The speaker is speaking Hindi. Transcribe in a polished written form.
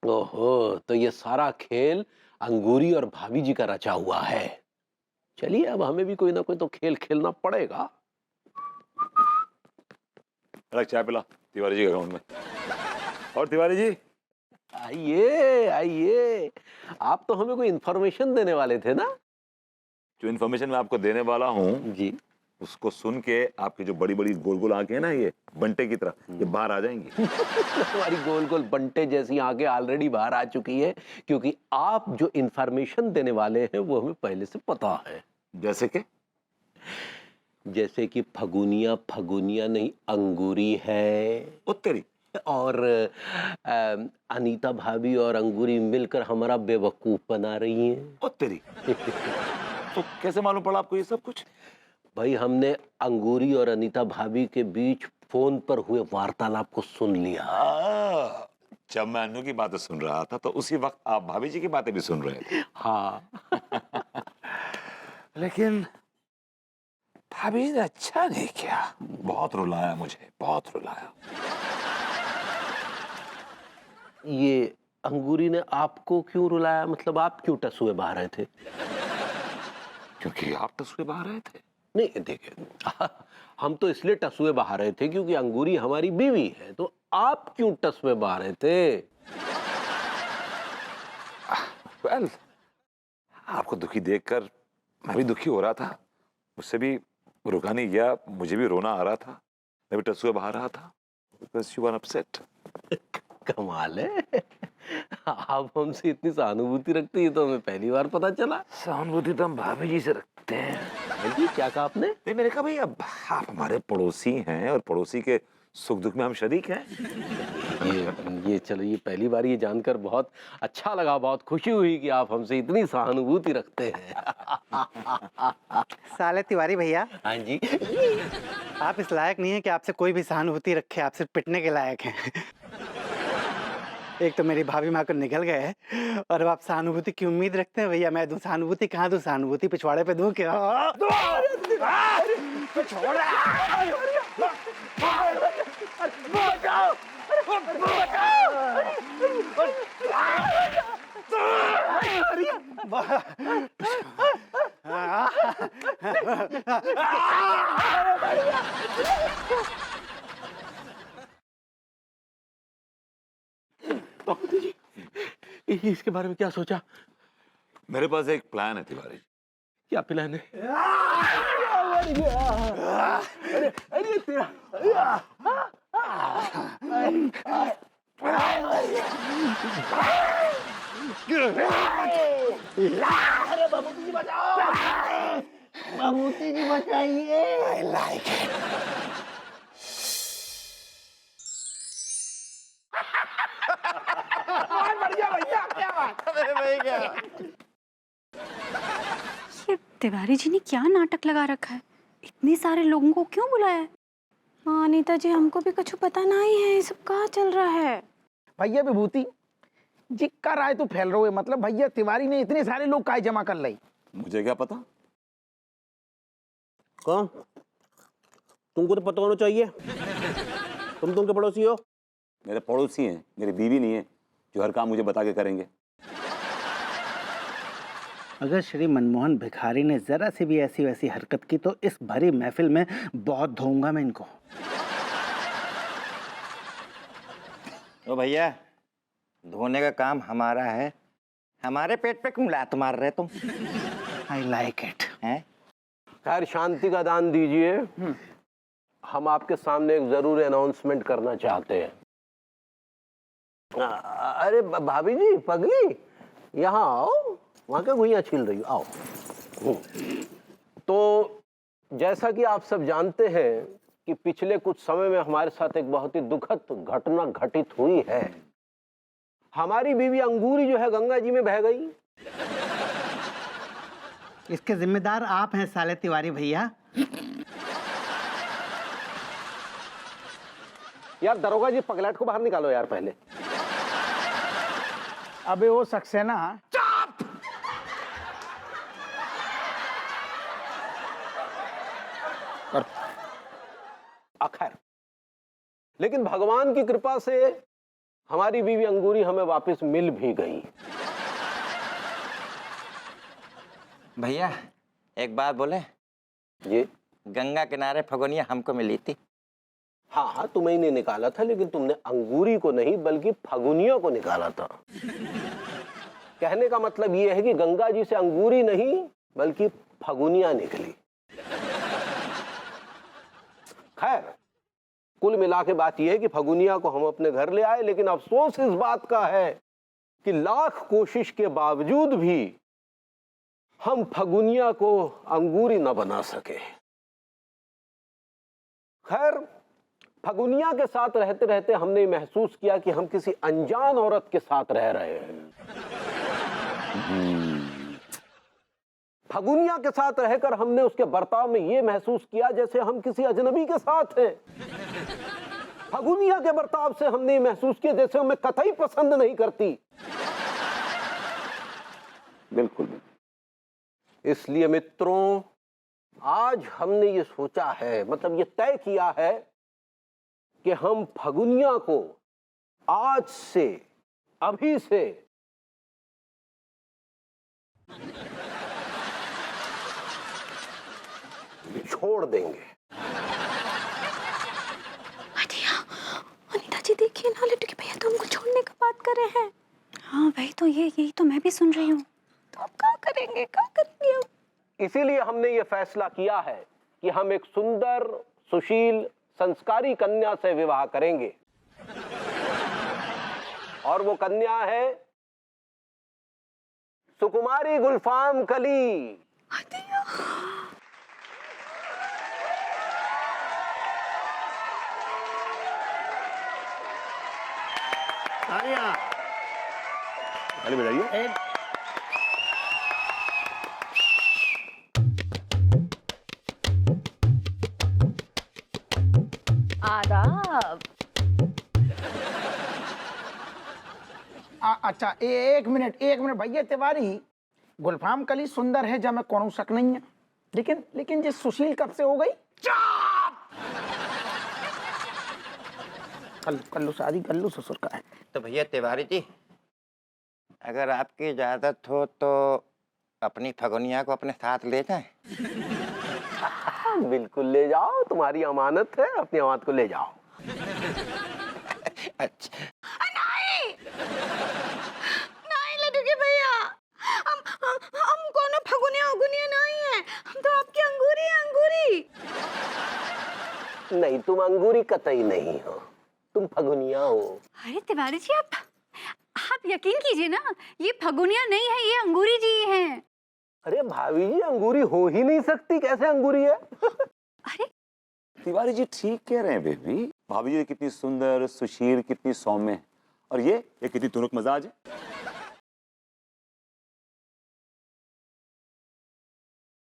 ओहो, तो ये सारा खेल अंगूरी और भाभी जी का रचा हुआ है। चलिए अब हमें भी कोई ना कोई तो खेल खेलना पड़ेगा। अलग चाय पिला तिवारी जी के अकाउंट में। और तिवारी जी, आइए आइए, आप तो हमें कोई इंफॉर्मेशन देने वाले थे ना? जो इन्फॉर्मेशन मैं आपको देने वाला हूँ जी। उसको सुन के आपकी जो बड़ी बड़ी गोल गोल आंखें हैं ना, ये बंटे की तरह ये बाहर आ जाएंगी। हमारी गोल गोल बंटे जैसी आंखें ऑलरेडी बाहर आ चुकी है, क्योंकि आप जो इंफॉर्मेशन देने वाले हैं वो हमें पहले से पता है। जैसे कि जैसे कि फगुनिया फगुनिया नहीं अंगूरी है, उत्तरी और अनीता भाभी और अंगूरी मिलकर हमारा बेवकूफ बना रही हैं। उत्तरी। तो कैसे मालूम पड़ा आपको ये सब कुछ? भाई हमने अंगूरी और अनीता भाभी के बीच फोन पर हुए वार्तालाप को सुन लिया। जब मैं अन्नू की बातें सुन रहा था तो उसी वक्त आप भाभी जी की बातें भी सुन रहे थे। हाँ। लेकिन भाभी जी ने अच्छा नहीं किया, बहुत रुलाया मुझे, बहुत रुलाया। ये अंगूरी ने आपको क्यों रुलाया? मतलब आप क्यों टसुए बहा रहे थे? क्योंकि आप तस्वीर बहा रहे थे। नहीं देखिए, हम तो इसलिए टसुए बहा रहे थे क्योंकि अंगूरी हमारी बीवी है, तो आप क्यों टसुए बहा रहे थे? वेल, आपको दुखी देखकर मैं भी दुखी हो रहा था, मुझसे भी रुका नहीं गया, मुझे भी रोना आ रहा था, मैं भी टसुए बहा रहा था। Because you were upset. कमाल है। आप हमसे इतनी सहानुभूति रखते हैं, ये तो हमें पहली बार पता चला। सहानुभूति तो हम भाभी जी से रखते हैं। जी क्या कहा आपने? नहीं, मैंने कहा भाई अब आप हमारे पड़ोसी हैं और पड़ोसी के सुख दुख में हम शरीक हैं। ये चलो, ये पहली बार ये जानकर बहुत अच्छा लगा, बहुत खुशी हुई कि आप हमसे इतनी सहानुभूति रखते हैं। साले तिवारी भैया, हाँ जी। आप इस लायक नहीं है कि आपसे कोई भी सहानुभूति रखे, आप सिर्फ पिटने के लायक हैं। एक तो मेरी भाभी माँ को निकल गए हैं और अब आप सहानुभूति की उम्मीद रखते हैं। भैया मैं दूं सहानुभूति? कहाँ दूं सहानुभूति? पिछवाड़े पे दूं क्या? इसके बारे में क्या सोचा? मेरे पास एक प्लान है तिवारी जी। क्या प्लान है? अरे तेरा ये तिवारी जी ने क्या नाटक लगा रखा है? इतने सारे लोगों को क्यों बुलाया है? हाँ अनीता जी, हमको भी कुछ पता नहीं है, ये सब कहाँ चल रहा है? भैया विभूति जी का राय तो फैल रहा है, मतलब भैया तिवारी ने इतने सारे लोग काय जमा कर लाई। मुझे क्या पता? कौन? तुमको तो पता होना चाहिए, तुम के पड़ोसी हो। मेरे पड़ोसी हैं, मेरी बीवी नहीं है जो हर काम मुझे बता के करेंगे। अगर श्री मनमोहन भिखारी ने जरा सी भी ऐसी वैसी हरकत की तो इस भरी महफिल में बहुत धोऊंगा मैं इनको। तो भैया धोने का काम हमारा है, हमारे पेट पे क्यों लात मार रहे तुम? I like it. हैं? खैर शांति का दान दीजिए। हम आपके सामने एक जरूरी अनाउंसमेंट करना चाहते हैं। अरे भाभी जी, पगली यहाँ आओ, वहां क्या घुइयां छील रही हो, आओ। तो जैसा कि आप सब जानते हैं कि पिछले कुछ समय में हमारे साथ एक बहुत ही दुखद घटना घटित हुई है। हमारी बीवी अंगूरी जो है गंगा जी में बह गई। इसके जिम्मेदार आप हैं साले तिवारी भैया। यार दरोगा जी, पगलैट को बाहर निकालो यार पहले। अबे वो सक्सेना खैर, लेकिन भगवान की कृपा से हमारी बीवी अंगूरी हमें वापस मिल भी गई। भैया एक बात बोले, जी गंगा किनारे फगुनिया हमको मिली थी। हाँ हाँ, तुम्हें ही नहीं निकाला था, लेकिन तुमने अंगूरी को नहीं बल्कि फगुनिया को निकाला था। कहने का मतलब ये है कि गंगा जी से अंगूरी नहीं बल्कि फगुनिया निकली। खैर, कुल मिला के बात यह है कि फगुनिया को हम अपने घर ले आए, लेकिन अफसोस इस बात का है कि लाख कोशिश के बावजूद भी हम फगुनिया को अंगूरी न बना सके। खैर, फगुनिया के साथ रहते रहते हमने महसूस किया कि हम किसी अनजान औरत के साथ रह रहे हैं। फगुनिया के साथ रहकर हमने उसके बर्ताव में यह महसूस किया जैसे हम किसी अजनबी के साथ हैं। फगुनिया के बर्ताव से हमने महसूस किया जैसे हमें कतई पसंद नहीं करती। बिल्कुल। इसलिए मित्रों, आज हमने ये सोचा है, मतलब ये तय किया है कि हम फगुनिया को आज से, अभी से छोड़ देंगे। अनीता जी देखिए ना, लड्डू के भैया तो हमको छोड़ने का बात कर रहे हैं। हाँ वही तो, यही तो मैं भी सुन रही हूँ। तो अब क्या करेंगे अब? इसीलिए हमने ये फैसला किया है कि हम एक सुंदर, सुशील, संस्कारी कन्या से विवाह करेंगे। और वो कन्या है सुकुमारी गुलफाम कली। अरे बताइए। आदाब। अच्छा एक मिनट भैया तिवारी, गुलफाम कली सुंदर है, जब मैं कौन शक नहीं है, लेकिन ये सुशील कब से हो गई? कल्लू शादी कल्लू ससुर का है। तो भैया तिवारी जी, अगर आपकी इजाजत हो तो अपनी फगुनिया को अपने साथ ले जाएं। बिल्कुल ले जाओ, तुम्हारी अमानत है, अपनी अमानत को ले जाओ। अच्छा नहीं लड्डू के भैया, हम कोनो फगुनिया उगुनिया नहीं है, हम तो आपकी अंगूरी। नहीं, तुम अंगूरी कतई नहीं हो, तुम फगुनिया हो। अरे तिवारी जी, आप यकीन कीजिए ना, ये फगुनिया नहीं है, ये अंगूरी जी हैं। अरे भाभी जी, अंगूरी हो ही नहीं सकती, कैसे अंगूरी है? अरे तिवारी जी ठीक कह रहे हैं बेबी। भाभी जी कितनी सुंदर, सुशील, कितनी सौम्य है, और ये कितनी तुनक मजाज है।